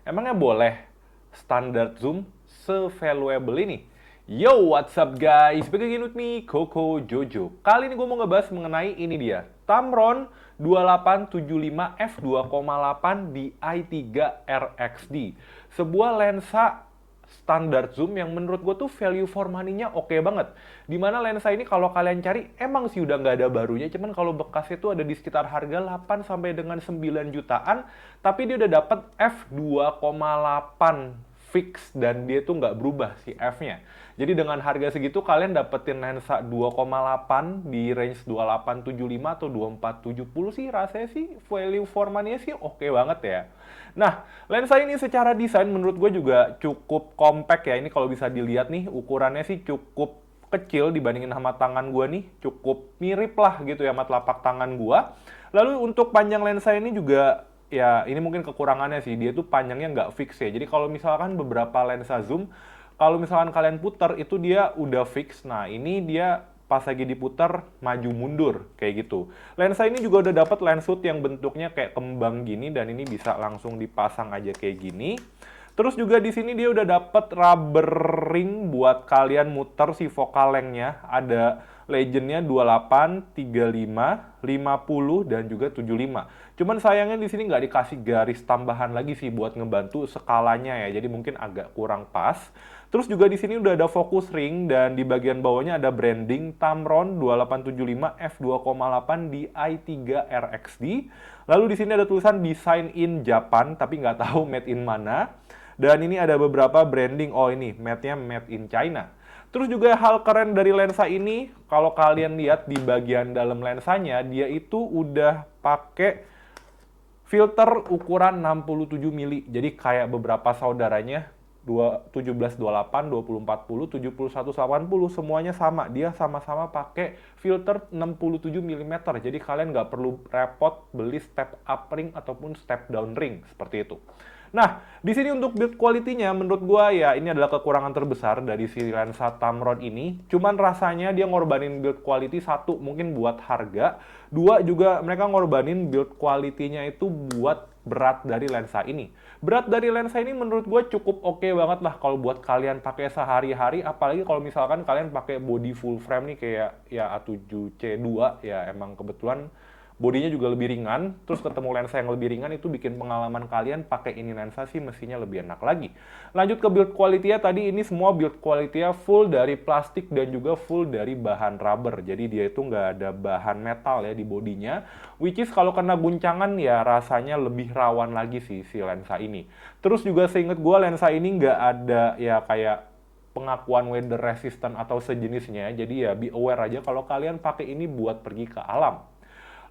Emangnya boleh standar zoom se-valuable ini? Yo, what's up guys? Back again with me, Koko Jojo. Kali ini gue mau ngebahas mengenai ini dia. Tamron 2875 f2,8 di i3 RXD. Sebuah lensa standar zoom yang menurut gue tuh value for money-nya oke banget. Dimana lensa ini kalau kalian cari emang sih udah nggak ada barunya, cuman kalau bekasnya tuh ada di sekitar harga 8 sampai dengan 9 jutaan, tapi dia udah dapet f2,8 fix dan dia tuh nggak berubah si F-nya. Jadi dengan harga segitu kalian dapetin lensa 2,8 di range 2875 atau 2470 sih rasanya sih value for money-nya sih oke banget ya. Nah, lensa ini secara desain menurut gue juga cukup compact ya. Ini kalau bisa dilihat nih ukurannya sih cukup kecil dibandingin sama tangan gue nih. Cukup mirip lah gitu ya sama telapak tangan gue. Lalu untuk panjang lensa ini juga ya ini mungkin kekurangannya sih. Dia tuh panjangnya nggak fix ya. Jadi kalau misalkan beberapa lensa zoom, kalau misalkan kalian putar itu dia udah fix. Nah ini dia pas lagi diputar maju mundur kayak gitu. Lensa ini juga udah dapat lens hood yang bentuknya kayak kembang gini dan ini bisa langsung dipasang aja kayak gini. Terus juga di sini dia udah dapat rubber ring buat kalian muter si focal length-nya. Ada legendnya 28, 35, 50 dan juga 75. Cuman sayangnya di sini nggak dikasih garis tambahan lagi sih buat ngebantu skalanya ya. Jadi mungkin agak kurang pas. Terus juga di sini udah ada focus ring dan di bagian bawahnya ada branding Tamron 2875 f2,8 di i3 RXD. Lalu di sini ada tulisan design in Japan tapi nggak tahu made in mana. Dan ini ada beberapa branding, oh ini made-nya made in China. Terus juga hal keren dari lensa ini, kalau kalian lihat di bagian dalam lensanya, dia itu udah pakai filter ukuran 67 mili. Jadi kayak beberapa saudaranya 1728, 2040, 7180 semuanya sama. Dia sama-sama pakai filter 67 mm. Jadi kalian nggak perlu repot beli step up ring ataupun step down ring seperti itu. Nah, di sini untuk build quality-nya menurut gua ya ini adalah kekurangan terbesar dari si lensa Tamron ini. Cuman rasanya dia ngorbanin build quality satu mungkin buat harga, dua juga mereka ngorbanin build quality-nya itu buat berat dari lensa ini. Berat dari lensa ini menurut gue cukup oke banget lah kalau buat kalian pakai sehari-hari, apalagi kalau misalkan kalian pakai body full frame nih kayak ya A7C2 ya emang kebetulan bodinya juga lebih ringan, terus ketemu lensa yang lebih ringan itu bikin pengalaman kalian pakai ini lensa sih mestinya lebih enak lagi. Lanjut ke build quality-nya, tadi ini semua build quality-nya full dari plastik dan juga full dari bahan rubber. Jadi dia itu nggak ada bahan metal ya di bodinya, which is kalau kena guncangan ya rasanya lebih rawan lagi sih si lensa ini. Terus juga seinget gue lensa ini nggak ada ya kayak pengakuan weather resistant atau sejenisnya, jadi ya be aware aja kalau kalian pakai ini buat pergi ke alam.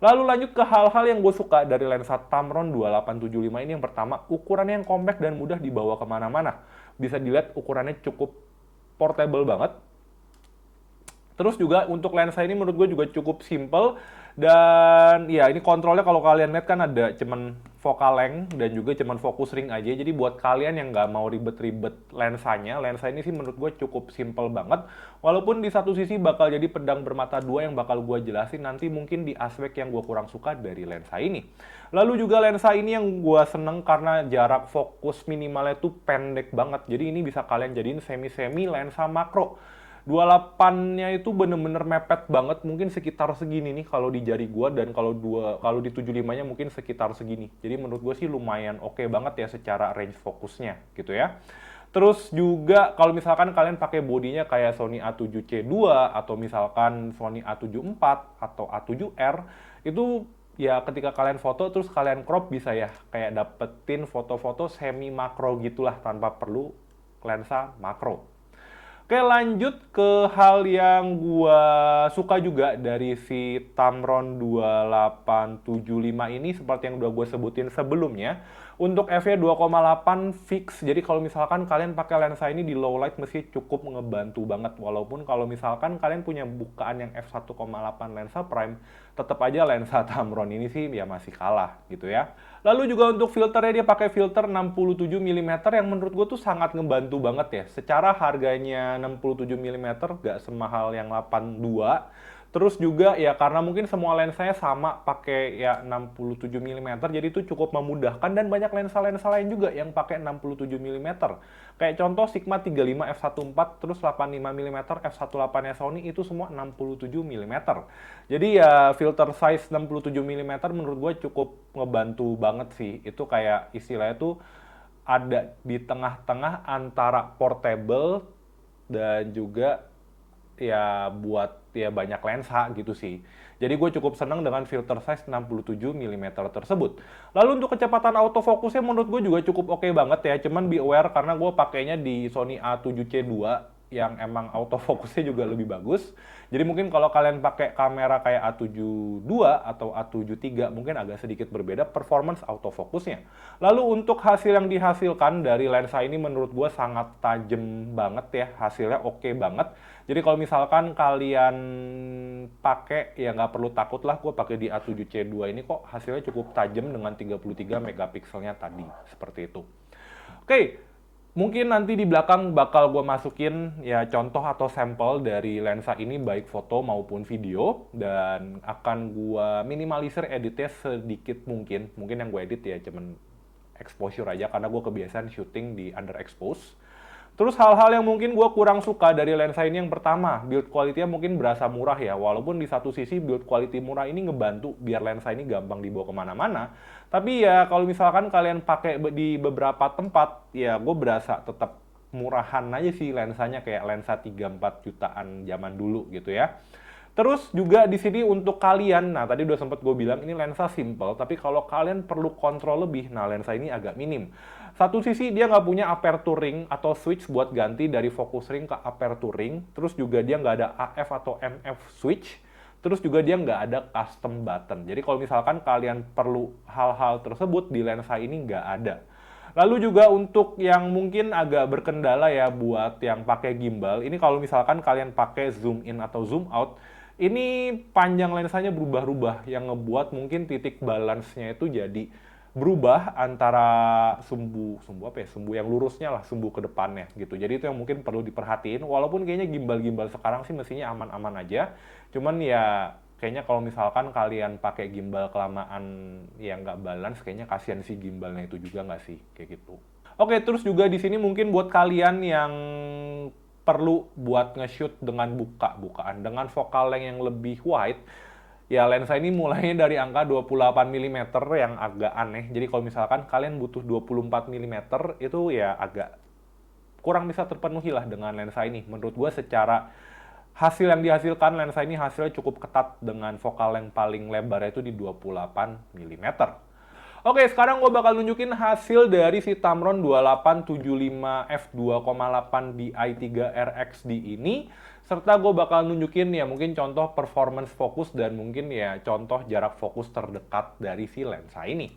Lalu lanjut ke hal-hal yang gue suka dari lensa Tamron 2875 ini. Yang pertama, ukurannya yang compact dan mudah dibawa kemana-mana. Bisa dilihat ukurannya cukup portable banget. Terus juga untuk lensa ini menurut gue juga cukup simple. Dan ya ini kontrolnya kalau kalian lihat kan ada cuman focal length dan juga cuman focus ring aja. Jadi buat kalian yang nggak mau ribet-ribet lensanya, lensa ini sih menurut gue cukup simple banget. Walaupun di satu sisi bakal jadi pedang bermata dua yang bakal gue jelasin nanti mungkin di aspek yang gue kurang suka dari lensa ini. Lalu juga lensa ini yang gue seneng karena jarak fokus minimalnya tuh pendek banget. Jadi ini bisa kalian jadiin semi-semi lensa makro. 28-nya itu bener-bener mepet banget, mungkin sekitar segini nih kalau di jari gua dan kalau di 75-nya mungkin sekitar segini. Jadi menurut gua sih lumayan oke banget ya secara range fokusnya gitu ya. Terus juga kalau misalkan kalian pakai bodinya kayak Sony A7C2 atau misalkan Sony A74 atau A7R itu ya ketika kalian foto terus kalian crop bisa ya kayak dapetin foto-foto semi makro gitulah tanpa perlu lensa makro. Oke, lanjut ke hal yang gua suka juga dari si Tamron 2875 ini seperti yang udah gue sebutin sebelumnya. Untuk f-nya 2,8 fix. Jadi kalau misalkan kalian pakai lensa ini di low light mesti cukup ngebantu banget. Walaupun kalau misalkan kalian punya bukaan yang f1,8 lensa prime, tetap aja lensa Tamron ini sih ya masih kalah gitu ya. Lalu juga untuk filternya dia pakai filter 67 mm yang menurut gue tuh sangat ngebantu banget ya. Secara harganya 67 mm gak semahal yang 82. Terus juga ya karena mungkin semua lensanya sama pakai ya 67 mm, jadi itu cukup memudahkan dan banyak lensa-lensa lain juga yang pakai 67 mm. Kayak contoh Sigma 35 f1.4 terus 85 mm f1.8-nya Sony itu semua 67 mm. Jadi ya filter size 67 mm menurut gue cukup ngebantu banget sih. Itu kayak istilahnya tuh ada di tengah-tengah antara portable dan juga ya buat ya banyak lensa gitu sih. Jadi gue cukup seneng dengan filter size 67 mm tersebut. Lalu untuk kecepatan autofocusnya menurut gue juga cukup oke banget ya. Cuman be aware karena gue pakainya di Sony A7C II yang emang autofocusnya juga lebih bagus. Jadi mungkin kalau kalian pakai kamera kayak A7II atau A7III mungkin agak sedikit berbeda performance autofocusnya. Lalu untuk hasil yang dihasilkan dari lensa ini menurut gue sangat tajam banget ya. Hasilnya oke banget. Jadi kalau misalkan kalian pakai ya nggak perlu takut lah, gue pakai di A7C II ini kok hasilnya cukup tajam dengan 33 megapikselnya tadi, seperti itu. Oke, mungkin nanti di belakang bakal gue masukin ya contoh atau sampel dari lensa ini baik foto maupun video dan akan gue minimalisir editnya sedikit mungkin yang gue edit ya cuman exposure aja karena gue kebiasaan syuting di underexpose. Terus hal-hal yang mungkin gue kurang suka dari lensa ini yang pertama, build quality-nya mungkin berasa murah ya. Walaupun di satu sisi build quality murah ini ngebantu biar lensa ini gampang dibawa kemana-mana. Tapi ya kalau misalkan kalian pakai di beberapa tempat, ya gue berasa tetap murahan aja sih lensanya kayak lensa 3-4 jutaan zaman dulu gitu ya. Terus juga di sini untuk kalian, nah tadi udah sempat gue bilang ini lensa simple, tapi kalau kalian perlu kontrol lebih, nah lensa ini agak minim. Satu sisi dia nggak punya aperture ring atau switch buat ganti dari focus ring ke aperture ring, terus juga dia nggak ada AF atau MF switch, terus juga dia nggak ada custom button. Jadi kalau misalkan kalian perlu hal-hal tersebut di lensa ini nggak ada. Lalu juga untuk yang mungkin agak berkendala ya buat yang pakai gimbal, ini kalau misalkan kalian pakai zoom in atau zoom out, ini panjang lensanya berubah-ubah yang ngebuat mungkin titik balance-nya itu jadi berubah antara sumbu yang lurusnya lah, sumbu ke depannya gitu. Jadi itu yang mungkin perlu diperhatiin. Walaupun kayaknya gimbal-gimbal sekarang sih mestinya aman-aman aja. Cuman ya kayaknya kalau misalkan kalian pakai gimbal kelamaan yang nggak balance, kayaknya kasihan sih gimbalnya itu juga nggak sih kayak gitu. Oke, terus juga di sini mungkin buat kalian yang perlu buat nge-shoot dengan bukaan dengan focal length yang lebih wide, ya lensa ini mulainya dari angka 28 mm yang agak aneh. Jadi kalau misalkan kalian butuh 24 mm itu ya agak kurang bisa terpenuhi lah dengan lensa ini. Menurut gue secara hasil yang dihasilkan lensa ini hasilnya cukup ketat dengan focal length paling lebarnya itu di 28 mm. Oke, sekarang gue bakal nunjukin hasil dari si Tamron 2875 f2,8 di i3RXD ini. Serta gue bakal nunjukin ya mungkin contoh performance fokus dan mungkin ya contoh jarak fokus terdekat dari si lensa ini.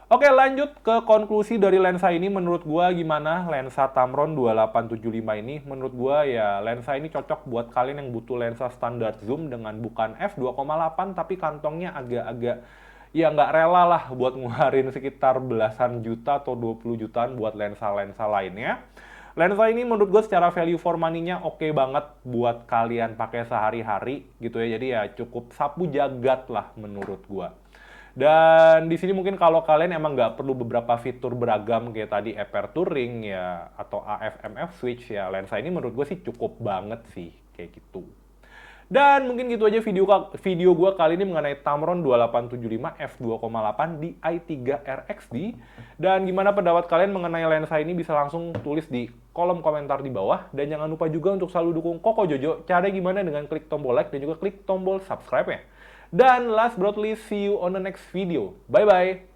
Oke, lanjut ke konklusi dari lensa ini. Menurut gua gimana lensa Tamron 2875 ini? Menurut gua ya lensa ini cocok buat kalian yang butuh lensa standar zoom dengan bukan f2,8 tapi kantongnya agak-agak ya nggak rela lah buat ngeluarin sekitar belasan juta atau 20 jutaan buat lensa-lensa lainnya. Lensa ini menurut gue secara value for money-nya oke banget buat kalian pakai sehari-hari gitu ya. Jadi ya cukup sapu jagat lah menurut gua. Dan di sini mungkin kalau kalian emang nggak perlu beberapa fitur beragam kayak tadi aperturing ya atau AF/MF switch ya, lensa ini menurut gue sih cukup banget sih kayak gitu. Dan mungkin gitu aja video gue kali ini mengenai Tamron 2875 f2,8 di i3 RXD. Dan gimana pendapat kalian mengenai lensa ini bisa langsung tulis di kolom komentar di bawah. Dan jangan lupa juga untuk selalu dukung Koko Jojo. Caranya gimana dengan klik tombol like dan juga klik tombol subscribe-nya. Dan last but not least, see you on the next video. Bye-bye!